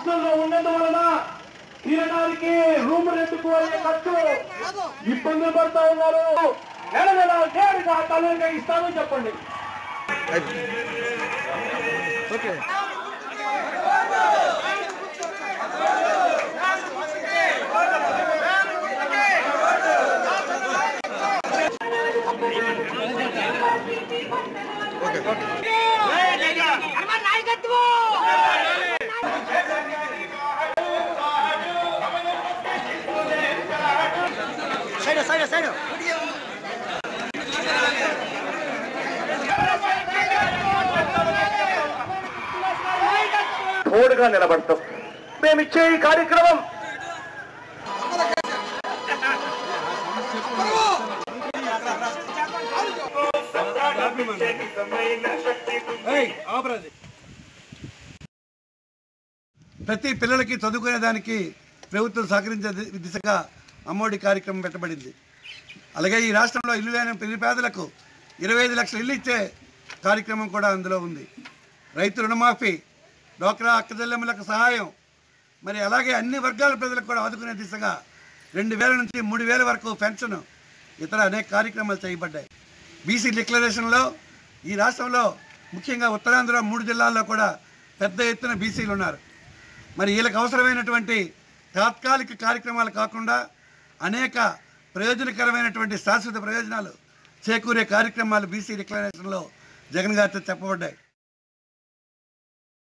హాస్టల్లో ఉన్నందువలన తినడానికి రూమ్ రెంట్కు అయ్యే ఖర్చు ఇబ్బందులు పడుతూ ఉన్నారు. నెల నెల నేరుగా తల్లిగా ఇస్తామని చెప్పండి. తోడుగా నిలబడతాం. మేమిచ్చే ఈ కార్యక్రమం ప్రతి పిల్లలకి చదువుకునే దానికి ప్రభుత్వం సహకరించే దిశగా అమ్మఒడి కార్యక్రమం పెట్టబడింది. అలాగే ఈ రాష్ట్రంలో ఇల్లు లేని నిరుపేదలకు 25 లక్షల ఇల్లు ఇచ్చే కార్యక్రమం కూడా అందులో ఉంది. రైతు రుణమాఫీ, డ్వాక్రా అక్కచెల్లెమ్మలకు సహాయం, మరి అలాగే అన్ని వర్గాల ప్రజలకు కూడా ఆదుకునే దిశగా 2000 నుంచి 3000 వరకు పెన్షన్, ఇతర అనేక కార్యక్రమాలు చేయబడ్డాయి. బీసీ డిక్లరేషన్లో ఈ రాష్ట్రంలో ముఖ్యంగా ఉత్తరాంధ్ర 3 జిల్లాల్లో కూడా పెద్ద ఎత్తున బీసీలు ఉన్నారు. మరి వీళ్ళకి అవసరమైనటువంటి తాత్కాలిక కార్యక్రమాలు కాకుండా అనేక ప్రయోజనకరమైనటువంటి శాశ్వత ప్రయోజనాలు చేకూరే కార్యక్రమాలు బీసీ డిక్లరేషన్లో జగన్ గారితో చెప్పబడ్డాయి.